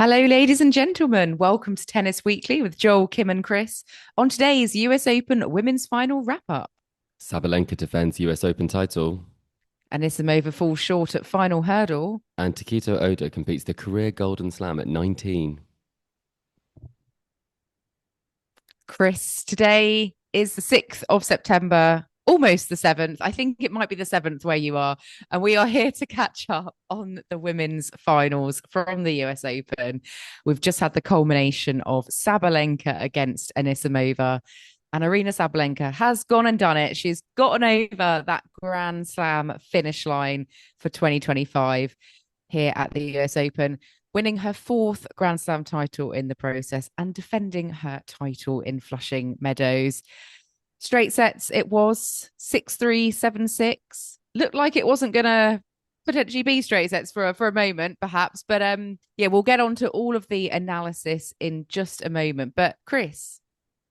Hello, ladies and gentlemen. Welcome to Tennis Weekly with Joel, Kim, and Chris on today's US Open Women's Final wrap up. Sabalenka defends US Open title, Anisimova falls short at final hurdle. and Tokito Oda completes the career Golden Slam at 19. Chris, today is the 6th of September, almost the 7th. I think it might be the 7th where you are. And we are here to catch up on the women's finals from the US Open. We've just had the culmination of Sabalenka against Anisimova. And Aryna Sabalenka has gone and done it. She's gotten over that Grand Slam finish line for 2025 here at the US Open, winning her fourth Grand Slam title in the process and defending her title in Flushing Meadows. Straight sets, it was 6-3, 7-6. Looked like it wasn't going to potentially be straight sets for a moment, perhaps. But yeah, we'll get on to all of the analysis in just a moment. But Chris,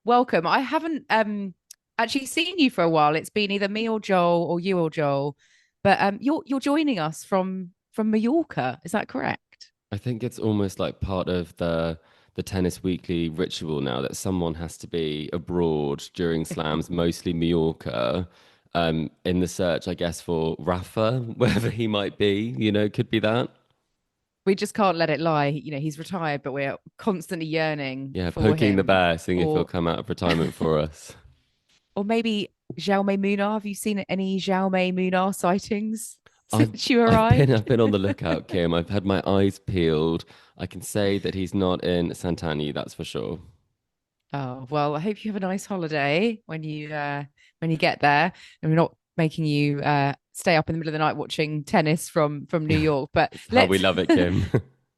welcome. I haven't actually seen you for a while. It's been either me or Joel or you or Joel. But you're joining us from Mallorca. Is that correct? I think it's almost like part of the Tennis Weekly ritual now that someone has to be abroad during slams, mostly Mallorca, in the search, I guess, for Rafa, wherever he might be, could be that. We just can't let it lie. You know, he's retired, but we're constantly yearning Yeah, for poking the him. bear, seeing if he'll Or come out of retirement for us. or maybe Jaume Munar. Have you seen any Jaume Munar sightings I've since you I've been arrived? I've been on the lookout, Kim. I've had my eyes peeled. I can say that he's not in Santani, that's for sure. Oh, well, I hope you have a nice holiday when you get there. And we're not making you stay up in the middle of the night watching tennis from New York. But It's how we let's love it, Kim.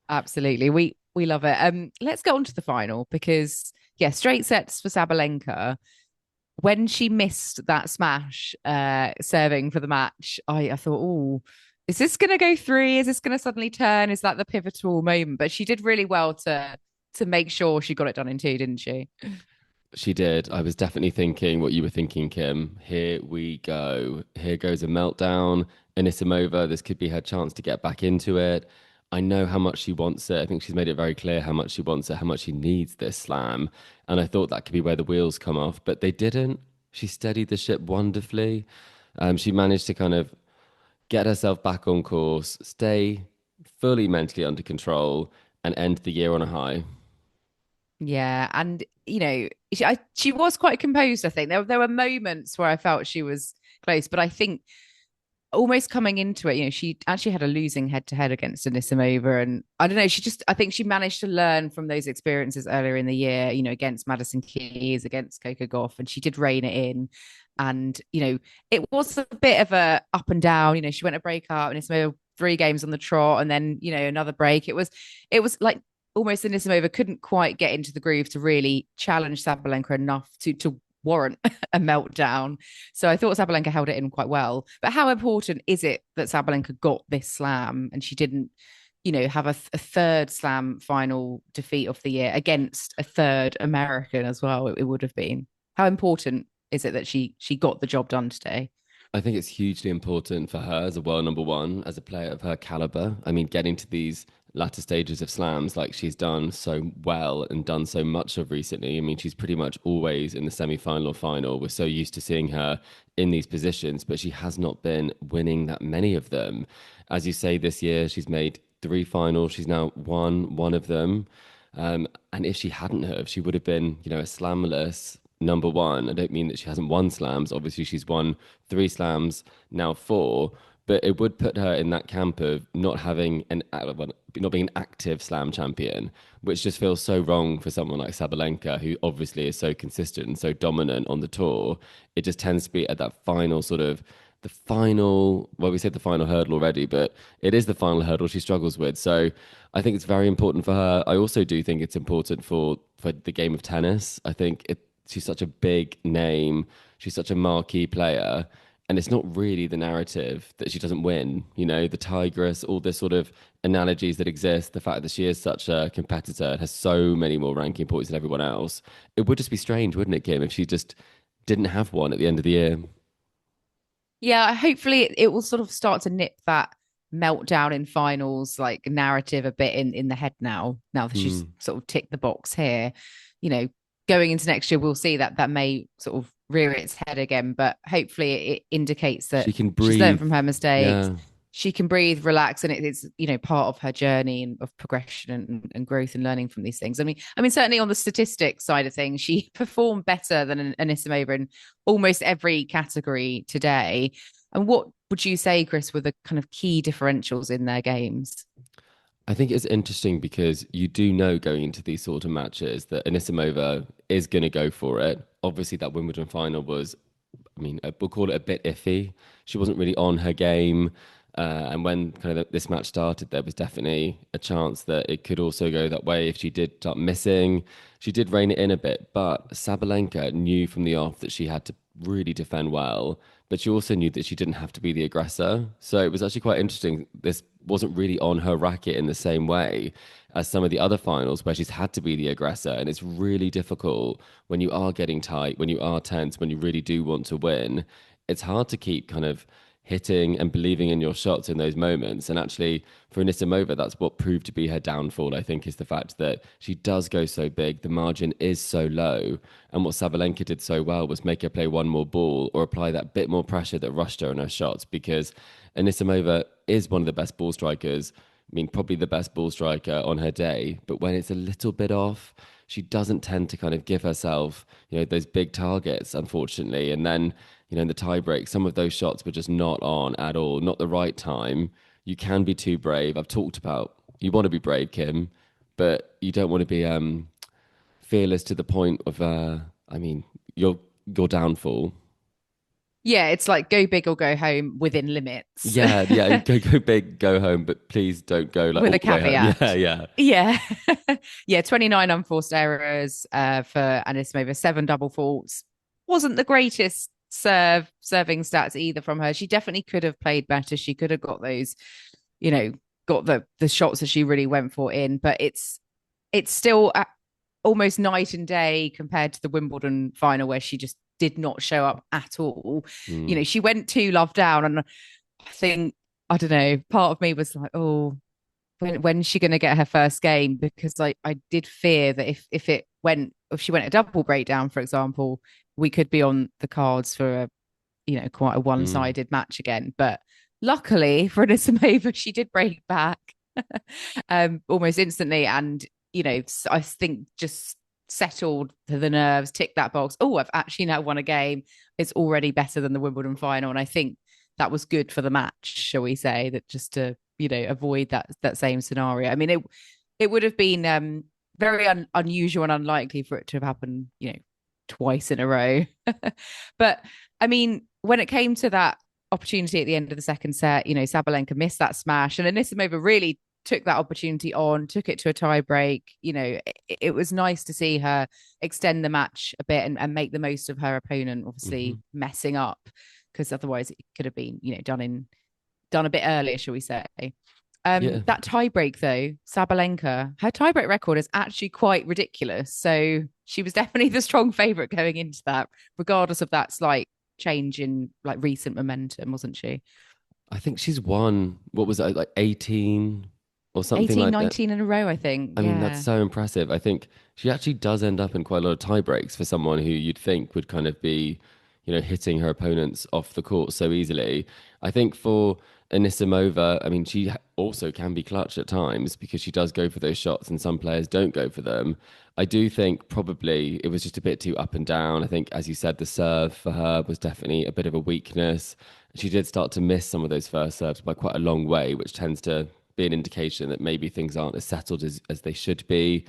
absolutely we love it. Let's get on to the final because yeah, straight sets for Sabalenka. When she missed that smash serving for the match, I thought, oh, is this going to go three? Is this going to suddenly turn? Is that the pivotal moment? But she did really well to make sure she got it done in two, didn't she? She did. I was definitely thinking what you were thinking, Kim. Here we go. Here goes a meltdown. Anisimova, this could be her chance to get back into it. I know how much she wants it. I think she's made it very clear how much she wants it, how much she needs this slam. And I thought that could be where the wheels come off, but they didn't. She steadied the ship wonderfully. She managed to kind of get herself back on course, stay fully mentally under control, and end the year on a high. Yeah, and you know, she was quite composed. I think there were moments where I felt she was close, but I think almost coming into it, you know, she actually had a losing head to head against Anisimova. And I don't know, I think she managed to learn from those experiences earlier in the year, you know, against Madison Keys, against Coco Gauff, and she did rein it in. And, you know, it was a bit of a up and down, you know, she went a break up and Anisimova three games on the trot and then, you know, another break. It was like almost Anisimova couldn't quite get into the groove to really challenge Sabalenka enough to warrant a meltdown. So I thought Sabalenka held it in quite well. But how important is it that Sabalenka got this slam and she didn't, you know, have a third slam final defeat of the year against a third American as well? It would have been. How important is it that she got the job done today? I think it's hugely important for her as a world number one, as a player of her caliber. I mean, getting to these latter stages of slams like she's done so well and done so much of recently. I mean, she's pretty much always in the semi-final or final. We're so used to seeing her in these positions, but she has not been winning that many of them. As you say, this year she's made three finals. She's now won one of them. And if she hadn't have, she would have been, a slamless number one. I don't mean that she hasn't won slams. Obviously, she's won three slams, now four. But it would put her in that camp of not having not being an active slam champion, which just feels so wrong for someone like Sabalenka, who obviously is so consistent and so dominant on the tour. It just tends to be at that final sort of the final, well, we said the final hurdle already, but it is the final hurdle she struggles with. So I think it's very important for her. I also do think it's important for the game of tennis. I think she's such a big name. She's such a marquee player. And it's not really the narrative that she doesn't win. The tigress, all this sort of analogies that exist, the fact that she is such a competitor and has so many more ranking points than everyone else. It would just be strange, wouldn't it, Kim, if she just didn't have one at the end of the year? Yeah, hopefully it will sort of start to nip that meltdown in finals like narrative a bit in the head now that she's Mm. sort of ticked the box here. You know, going into next year, we'll see that that may sort of rear its head again, but hopefully it indicates that She can she's learned breathe. from her mistakes. Yeah. She can breathe, relax, and it's part of her journey and of progression and growth and learning from these things. I mean, certainly on the statistics side of things, she performed better than Anisimova in almost every category today. And what would you say, Chris, were the kind of key differentials in their games? I think it's interesting because you do know going into these sort of matches that Anisimova is going to go for it. Obviously, that Wimbledon final was, I mean, we'll call it a bit iffy. She wasn't really on her game. And when kind of this match started, there was definitely a chance that it could also go that way if she did start missing. She did rein it in a bit, but Sabalenka knew from the off that she had to really defend well, but she also knew that she didn't have to be the aggressor. So it was actually quite interesting. This wasn't really on her racket in the same way as some of the other finals where she's had to be the aggressor. And it's really difficult when you are getting tight, when you are tense, when you really do want to win. It's hard to keep kind of hitting and believing in your shots in those moments. And actually, for Anisimova, that's what proved to be her downfall, I think, is the fact that she does go so big, the margin is so low. And what Sabalenka did so well was make her play one more ball or apply that bit more pressure that rushed her in her shots, because Anisimova is one of the best ball strikers. I mean, probably the best ball striker on her day. But when it's a little bit off, she doesn't tend to kind of give herself, those big targets, unfortunately. And then, in the tiebreak, some of those shots were just not on at all, not the right time. You can be too brave. I've talked about you want to be brave, Kim, but you don't want to be fearless to the point of, I mean, your downfall. Yeah, it's like go big or go home within limits. Yeah, yeah, go big, go home, but please don't go like With all a the way home. caveat. Yeah, yeah. Yeah. Yeah, 29 unforced errors for Anisimova, seven double faults. Wasn't the greatest serving stats either from her. She definitely could have played better. She could have got those, you know, got the shots that she really went for in, but it's still almost night and day compared to the Wimbledon final where she just did not show up at all. Mm, She went to love down, and I think, I don't know, part of me was like, oh, when's she going to get her first game? Because I did fear that if she went a double breakdown, for example, we could be on the cards for quite a mm. one-sided match again. But luckily for Anisimova, she did break back almost instantly, and I think just settled to the nerves, tick that box. Oh, I've actually now won a game. It's already better than the Wimbledon final, and I think that was good for the match, shall we say, that just to avoid that same scenario. I mean, it would have been very unusual and unlikely for it to have happened, twice in a row. But I mean, when it came to that opportunity at the end of the second set, Sabalenka missed that smash, and Anisimova really took that opportunity on, took it to a tie break. It was nice to see her extend the match a bit and make the most of her opponent, Hmm. obviously messing up, because otherwise it could have been, done a bit earlier, shall we say. Yeah. That tiebreak though, Sabalenka, her tiebreak record is actually quite ridiculous. So she was definitely the strong favourite going into that, regardless of that slight change in like recent momentum, wasn't she? I think she's won, what was it, like 18 or something 18, like that. 19 in a row, I think. I mean, that's Yeah. so impressive. I think she actually does end up in quite a lot of tie breaks for someone who you'd think would kind of be, hitting her opponents off the court so easily. I think for Anisimova, I mean, she also can be clutch at times because she does go for those shots and some players don't go for them. I do think probably it was just a bit too up and down. I think, as you said, the serve for her was definitely a bit of a weakness. She did start to miss some of those first serves by quite a long way, which tends to be an indication that maybe things aren't as settled as they should be.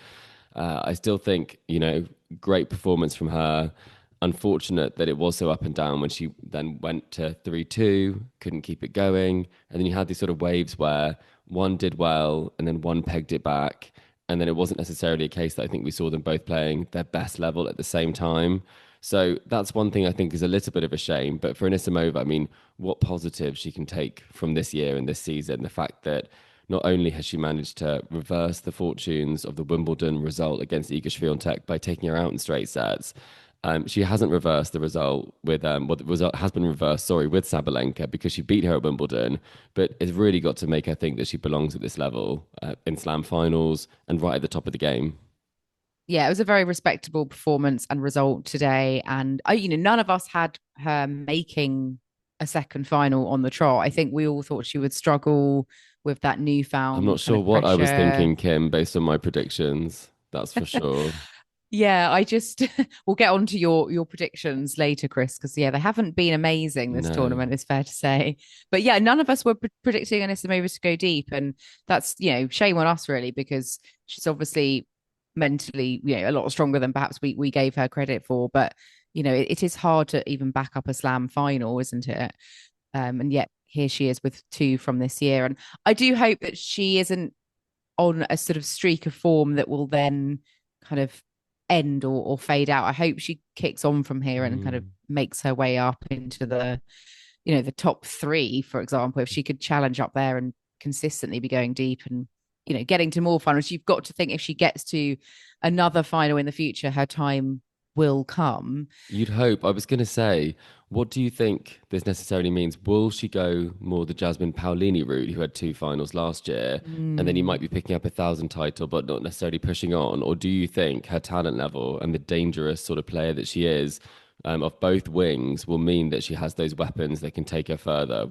I still think, great performance from her. Unfortunate that it was so up and down when she then went to 3-2, couldn't keep it going. And then you had these sort of waves where one did well and then one pegged it back. And then it wasn't necessarily a case that I think we saw them both playing their best level at the same time. So that's one thing I think is a little bit of a shame. But for Anisimova, I mean, what positives she can take from this year and this season, the fact that not only has she managed to reverse the fortunes of the Wimbledon result against Iga Swiatek by taking her out in straight sets, She hasn't reversed the result with well, the result has been reversed, sorry, with Sabalenka because she beat her at Wimbledon, but it's really got to make her think that she belongs at this level in slam finals and right at the top of the game. Yeah, it was a very respectable performance and result today. And none of us had her making a second final on the trot. I think we all thought she would struggle with that I'm not newfound kind sure of what I was pressure. thinking, Kim, based on my predictions. That's for sure. Yeah, I just we'll get on to your predictions later, Chris, because yeah, they haven't been amazing this No. tournament, it's fair to say. But yeah, none of us were predicting Anisimova to go deep, and that's shame on us really because she's obviously mentally a lot stronger than perhaps we gave her credit for. But it is hard to even back up a slam final, isn't it? And yet here she is with two from this year, and I do hope that she isn't on a sort of streak of form that will then kind of end or fade out. I hope she kicks on from here and kind of Mm. makes her way up into the top three, for example. If she could challenge up there and consistently be going deep and getting to more finals, you've got to think if she gets to another final in the future, her time will come. You'd hope. I was going to say, what do you think this necessarily means? Will she go more the Jasmine Paolini route, who had two finals last year, and then you might Mm. be picking up a thousand title, but not necessarily pushing on? Or do you think her talent level and the dangerous sort of player that she is of both wings will mean that she has those weapons that can take her further?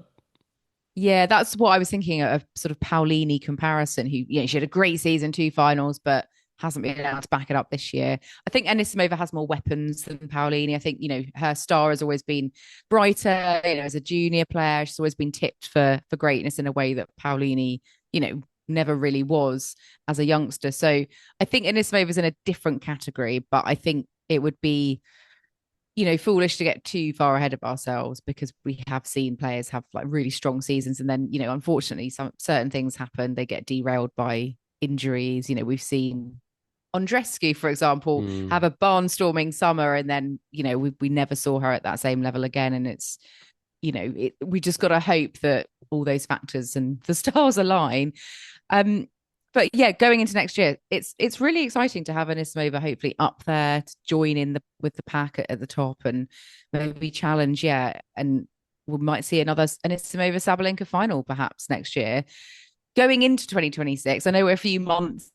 Yeah, that's what I was thinking, a sort of Paulini comparison. Who, she had a great season, two finals, but hasn't been able to back it up this year. I think Anisimova has more weapons than Paulini. I think her star has always been brighter. As a junior player, she's always been tipped for greatness in a way that Paulini, never really was as a youngster. So I think Anisimova's in a different category, but I think it would be foolish to get too far ahead of ourselves because we have seen players have like really strong seasons and then, unfortunately, some certain things happen. They get derailed by injuries. We've seen Andrescu, for example, have Hmm. a barnstorming summer and then, we never saw her at that same level again. And it's, we just got to hope that all those factors and the stars align. Um, but yeah, going into next year, it's really exciting to have Anisimova hopefully up there to join in with the pack at the top and maybe challenge. Yeah, and we might see another Anisimova Sabalenka final perhaps next year. Going into 2026, I know we're a few months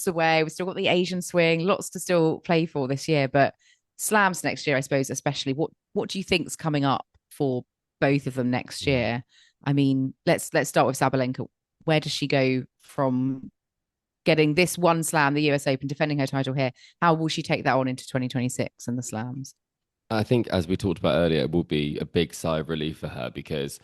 away. We've still got the Asian swing, lots to still play for this year, but slams next year, I suppose, especially. What do you think's coming up for both of them next year? I mean, let's start with Sabalenka. Where does she go from getting this one slam, the US Open, defending her title here? How will she take that on into 2026 and the slams? I think, as we talked about earlier, it will be a big sigh of relief for her because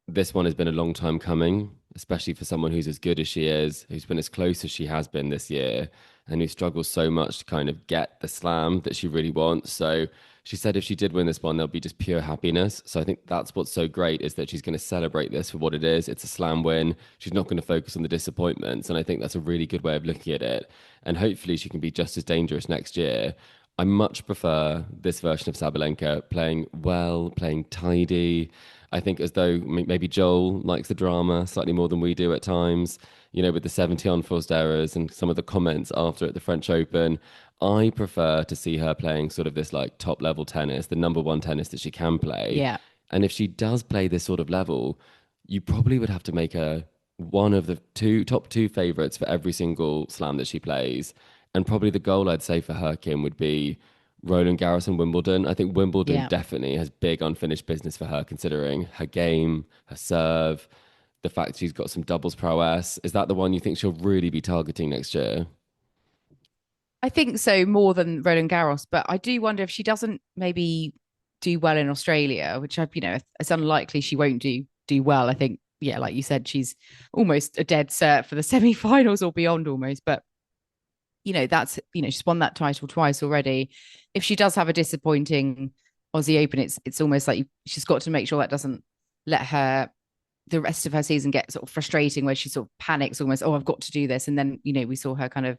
this one has been a long time coming, especially for someone who's as good as she is, who's been as close as she has been this year, and who struggles so much to kind of get the slam that she really wants. So she said if she did win this one, there'll be just pure happiness. So I think that's what's so great is that she's going to celebrate this for what it is. It's a slam win. She's not going to focus on the disappointments. And I think that's a really good way of looking at it. And hopefully she can be just as dangerous next year. I much prefer this version of Sabalenka playing well, playing tidy. I think as though maybe Joel likes the drama slightly more than we do at times, with the 70 unforced errors and some of the comments after at the French Open. I prefer to see her playing sort of this like top level tennis, the number one tennis that she can play. Yeah, And if she does play this sort of level, you probably would have to make her one of the top two favorites for every single slam that she plays. And probably the goal I'd say for her, Kim, would be Roland Garros and Wimbledon. I think Wimbledon yeah. definitely has big unfinished business for her, considering her game, her serve, the fact she's got some doubles prowess. Is that the one you think she'll really be targeting next year? I think so more than Roland Garros, but I do wonder if she doesn't maybe do well in Australia, which it's unlikely she won't do well. I think, yeah, like you said, she's almost a dead cert for the semi-finals or beyond almost. But that's she's won that title twice already. If she does have a disappointing Aussie Open, it's almost like she's got to make sure that doesn't let her the rest of her season get sort of frustrating, where she sort of panics almost. Oh, I've got to do this, and then we saw her kind of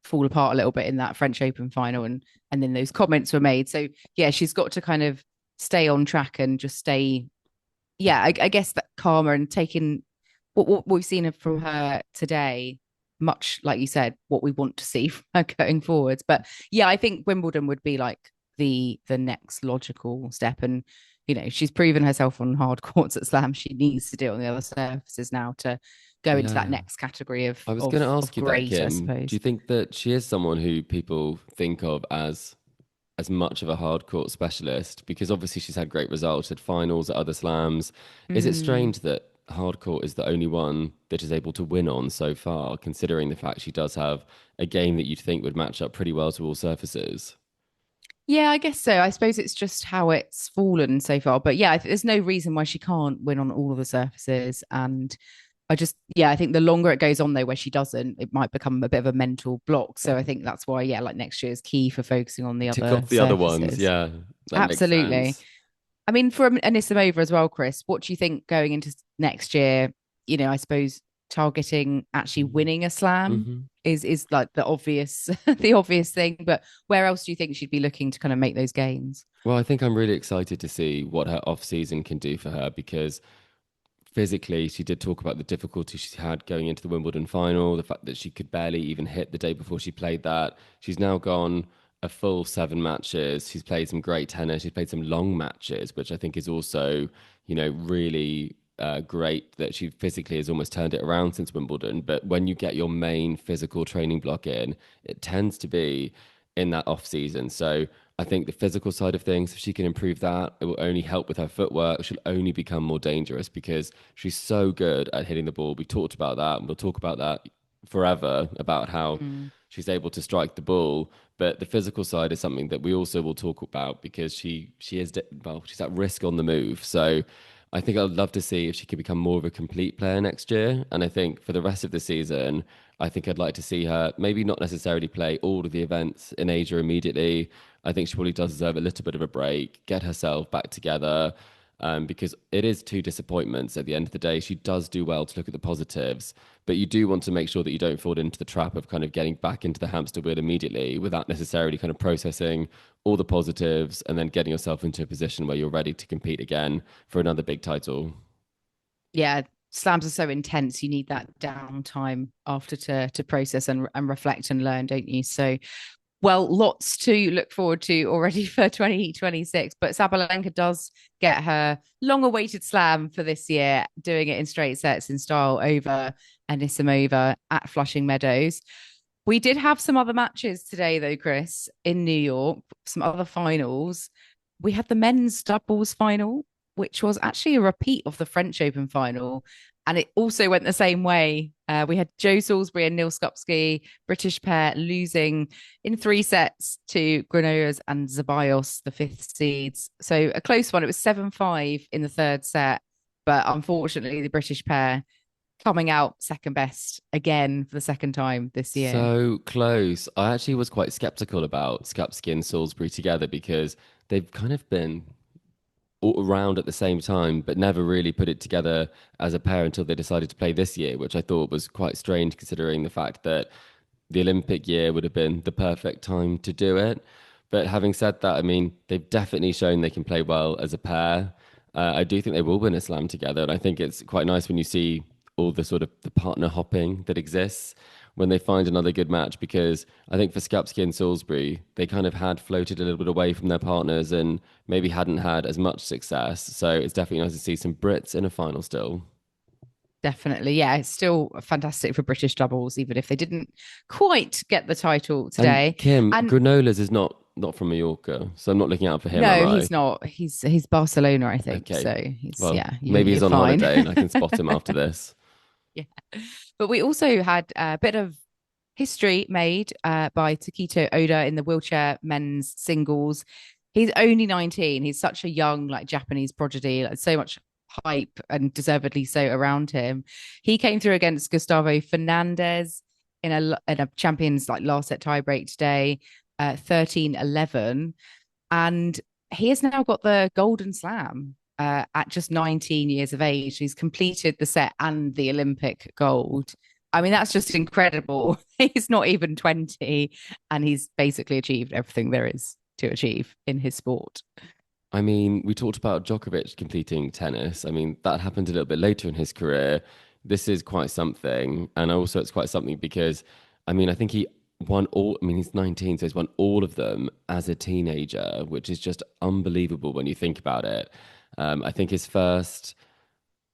fall apart a little bit in that French Open final, and then those comments were made. So yeah, she's got to kind of stay on track and just stay. Yeah, I guess that calmer and taking what we've seen from her today much like you said, what we want to see from her going forwards. But yeah, I think Wimbledon would be like the next logical step. And she's proven herself on hard courts at Slam. She needs to do it on the other surfaces now to go into that Yeah. next category of I was going to of ask you that, great, I Kim. Do suppose. you think that she is someone who people think of as much of a hard court specialist? Because obviously she's had great results at finals at other slams. Is it Mm. strange that hard court is the only one that is able to win on so far, considering the fact she does have a game that you'd think would match up pretty well to all surfaces? Yeah, I guess so. I suppose it's just how it's fallen so far. But yeah, there's no reason why she can't win on all of the surfaces. And yeah, I think the longer it goes on, though, where she doesn't, it might become a bit of a mental block. So I think that's why, yeah, like next year is key for focusing on the Tick other off the other ones. surfaces. Yeah, that makes Absolutely. sense. I mean, for Anisimova as well, Chris, what do you think going into next year? I suppose targeting actually winning a slam Mm-hmm. is like the obvious the obvious thing. But where else do you think she'd be looking to kind of make those gains? Well, I think I'm really excited to see what her off season can do for her because physically, she did talk about the difficulty she had going into the Wimbledon final, the fact that she could barely even hit the day before she played that. She's now gone a full 7 matches. She's played some great tennis. She's played some long matches, which I think is also, really great that she physically has almost turned it around since Wimbledon. But when you get your main physical training block in, it tends to be in that off season. So I think the physical side of things, if she can improve that, it will only help with her footwork. She'll only become more dangerous because she's so good at hitting the ball. We talked about that, and we'll talk about that forever about how Mm. she's able to strike the ball. But the physical side is something that we also will talk about because she is well, she's at risk on the move. So I think I'd love to see if she could become more of a complete player next year. And I think for the rest of the season, I think I'd like to see her maybe not necessarily play all of the events in Asia immediately. I think she probably does deserve a little bit of a break, get herself back together, because it is two disappointments at the end of the day. She does do well to look at the positives, but you do want to make sure that you don't fall into the trap of kind of getting back into the hamster wheel immediately without necessarily kind of processing all the positives and then getting yourself into a position where you're ready to compete again for another big title. Yeah, slams are so intense. You need that downtime after to process and reflect and learn, don't you? So well, lots to look forward to already for 2026. But Sabalenka does get her long awaited slam for this year, doing it in straight sets in style over Anisimova at Flushing Meadows. We did have some other matches today, though, Chris, in New York, some other finals. We had the men's doubles final, which was actually a repeat of the French Open final. And it also went the same way. We had Joe Salisbury and Neil Skupski, British pair, losing in 3 sets to Granollers and Zeballos, the fifth seeds. So a close one. It was 7-5 in the third set. But unfortunately, the British pair coming out second best again for the second time this year. So close. I actually was quite skeptical about Skupski and Salisbury together because they've kind of been all around at the same time, but never really put it together as a pair until they decided to play this year, which I thought was quite strange considering the fact that the Olympic year would have been the perfect time to do it. But having said that, I mean, they've definitely shown they can play well as a pair. I do think they will win a slam together, and I think it's quite nice when you see all the sort of the partner hopping that exists when they find another good match because I think for Skupski and Salisbury, they kind of had floated a little bit away from their partners and maybe hadn't had as much success. So it's definitely nice to see some Brits in a final still. Definitely. Yeah, it's still fantastic for British doubles, even if they didn't quite get the title And today. Kim, And Granollers is not from Mallorca, so I'm not looking out for him, am no, I? he's not. He's Barcelona, I think. Okay. So he's Well, yeah, maybe you're he's on fine. holiday and I can spot him after this. Yeah. But we also had a bit of history made by Tokito Oda in the wheelchair men's singles. He's only 19. He's such a young, like Japanese prodigy, like so much hype and deservedly so around him. He came through against Gustavo Fernandez in a champions like last set tiebreak today, 13-11. And he has now got the golden slam at just 19 years of age. He's completed the set and the Olympic gold. I mean, that's just incredible. He's not even 20 and he's basically achieved everything there is to achieve in his sport. I mean, we talked about Djokovic completing tennis. I mean, that happened a little bit later in his career. this is quite something. And also, it's quite something because, I mean, I think he won all, I mean, he's 19, so he's won all of them as a teenager, which is just unbelievable when you think about it. I think his first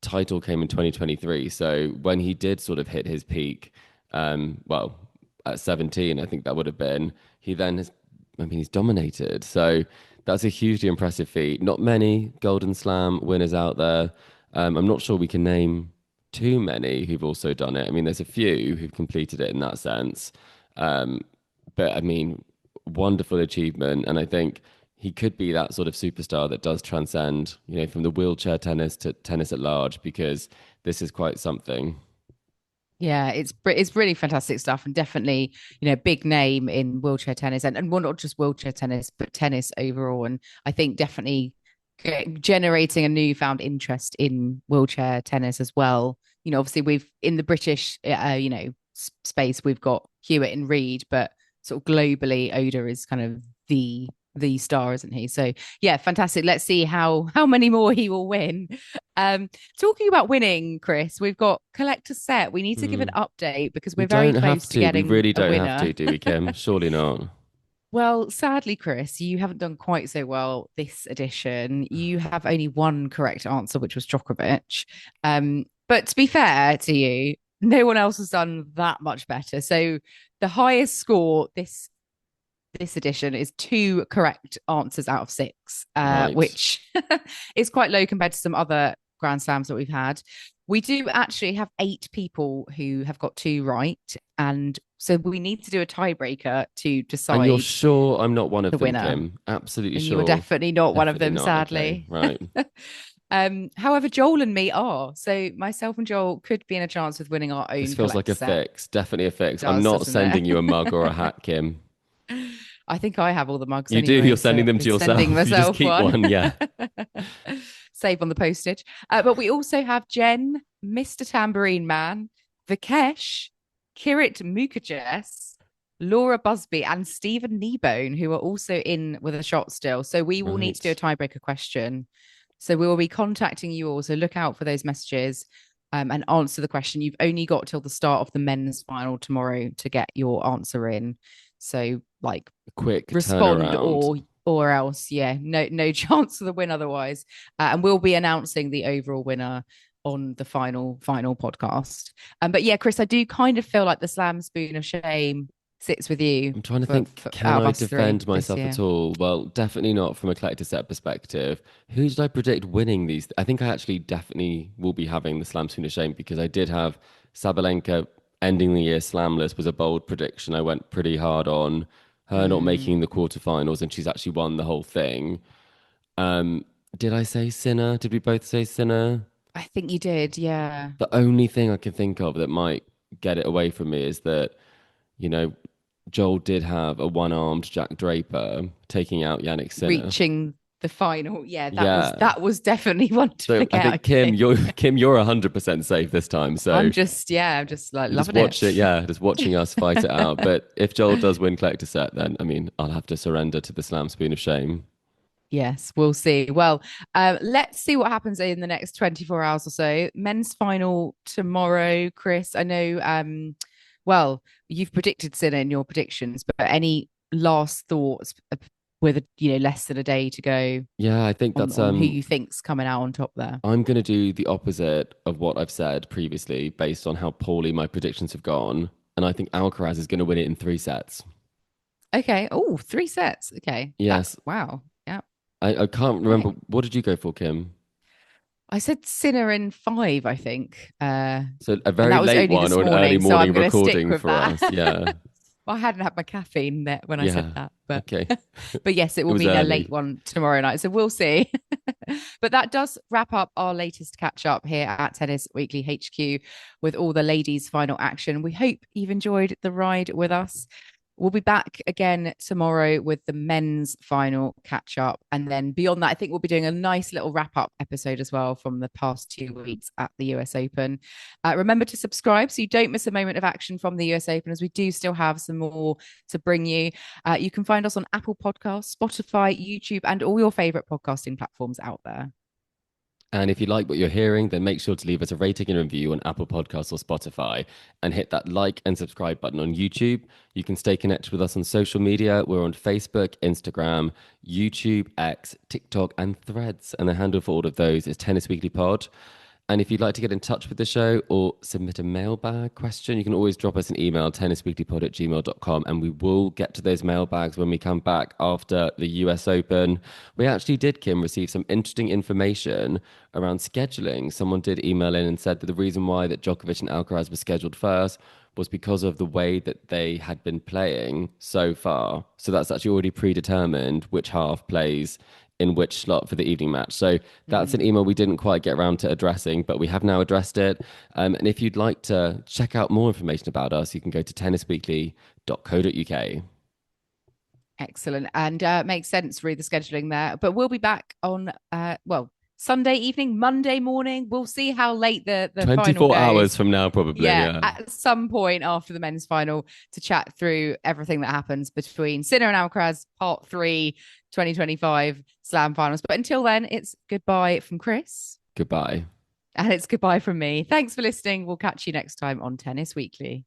title came in 2023. So when he did sort of hit his peak, well, at 17, I think that would have been, he then has, I mean, he's dominated. So that's a hugely impressive feat. Not many Golden Slam winners out there. I'm not sure we can name too many who've also done it. I mean, there's a few who've completed it in that sense. Um, but I mean, wonderful achievement. And I think he could be that sort of superstar that does transcend, from the wheelchair tennis to tennis at large, because this is quite something. Yeah, it's really fantastic stuff, and definitely, big name in wheelchair tennis, and well, not just wheelchair tennis, but tennis overall. And I think definitely generating a newfound interest in wheelchair tennis as well. Obviously we've in the British, space, we've got Hewitt and Reed, but sort of globally, Oda is kind of the star, isn't he? So yeah, fantastic. Let's see how many more he will win. Talking about winning, Chris, we've got collector set. We need to give an Hmm. update because We we're very don't have close to to. We getting really a don't have winner. to, do we, Kim? Surely not. Well, sadly, Chris, you haven't done quite so well this edition. You have only one correct answer, which was Djokovic. But to be fair to you, no one else has done that much better. So the highest score this edition is two correct answers out of six, Right. which is quite low compared to some other Grand Slams that we've had. We do actually have eight people who have got two right. And so we need to do a tiebreaker to And you're decide sure I'm not one of the them, winner. Kim? Absolutely And you were sure. definitely not one of Definitely them, not. Okay. sadly. Right. However, Joel and me are. So myself and Joel could be in a chance with winning our This own feels like collector a set. fix. Definitely a It fix. I'm does, not doesn't it? sending you a mug or a hat, Kim. I think I have all the mugs You do. You're anyway, so sending I'll them be to sending yourself. You just myself keep one. one. Yeah. Save on the postage. But we also have Jen, Mr. Tambourine Man, Vikesh, Kirit Mukherjee, Laura Busby, and Stephen Kneebone, who are also in with a shot still. So we will need to do a Right. tiebreaker question. So we will be contacting you all. So look out for those messages, and answer the question. You've only got till the start of the men's final tomorrow to get your answer in. So like Quick respond turnaround. or else, yeah, no chance for the win otherwise. And we'll be announcing the overall winner on the final podcast. But yeah, Chris, I do kind of feel like the slam spoon of shame sits with you I'm trying to think, for can out of I us three defend this myself at year. all? Well, definitely not from a collector set perspective. Who did I predict winning these? I think I actually definitely will be having the Slam Spoon of Shame because I did have Sabalenka ending the year slamless was a bold prediction. I went pretty hard on her not making the Mm, quarterfinals, and she's actually won the whole thing. Um, did I say Sinner? Did we both say Sinner? I think you did, yeah. The only thing I can think of that might get it away from me is that, you know, Joel did have a one-armed Jack Draper taking out Yannick Sinner. Reaching the final, yeah, that was Yeah. definitely one to So I forget. I think Kim, think you're 100% safe this time. So I'm just like you just loving watch it, it. yeah, just watching us fight it out. But if Joel does win collector set, then I mean, I'll have to surrender to the slam spoon of shame. Yes, we'll see. Well, let's see what happens in the next 24 hours or so. Men's final tomorrow, Chris. I know, well, you've predicted Sinner in your predictions, but any last thoughts with less than a day to go Yeah, I think on that's who you think's coming out on top there? I'm going to do the opposite of what I've said previously based on how poorly my predictions have gone. And I think Alcaraz is going to win it in three sets. Okay. Oh, three sets. Okay. That's Yes. wow. Yeah. I can't remember. Okay. What did you go for, Kim? I said Sinner in five, I think. So a And very that was late only one this or an early morning, so I'm morning going to stick recording with for that. us? Yeah. I hadn't had my caffeine there when I said Yeah. that, but Okay. but yes, it It will was mean a late early. one tomorrow night. So we'll see. But that does wrap up our latest catch up here at Tennis Weekly HQ with all the ladies' final action. We hope you've enjoyed the ride with us. We'll be back again tomorrow with the men's final catch up. And then beyond that, I think we'll be doing a nice little wrap up episode as well from the past 2 weeks at the US Open. Remember to subscribe so you don't miss a moment of action from the US Open, as we do still have some more to bring you. You can find us on Apple Podcasts, Spotify, YouTube, and all your favorite podcasting platforms out there. And if you like what you're hearing, then make sure to leave us a rating and review on Apple Podcasts or Spotify and hit that like and subscribe button on YouTube. You can stay connected with us on social media. We're on Facebook, Instagram, YouTube, X, TikTok, and Threads. And the handle for all of those is Tennis Weekly Pod. And if you'd like to get in touch with the show or submit a mailbag question, you can always drop us an email, tennisweeklypod@gmail.com, and we will get to those mailbags when we come back after the US Open. We actually did, Kim, receive some interesting information around scheduling. Someone did email in and said that the reason why that Djokovic and Alcaraz were scheduled first was because of the way that they had been playing so far. So that's actually already predetermined which half plays in which slot for the evening match. So that's an email we didn't quite get around to addressing, but we have now addressed it. And if you'd like to check out more information about us, you can go to tennisweekly.co.uk. Excellent. And makes sense, read the scheduling there. But we'll be back on, Sunday evening, Monday morning. We'll see how late the final 24 hours goes. from now, probably. Yeah, Yeah. at some point after the men's final to chat through everything that happens between Sinner and Alcaraz, part 3, 2025 Slam finals. But until then, it's goodbye from Chris. Goodbye. And it's goodbye from me. Thanks for listening. We'll catch you next time on Tennis Weekly.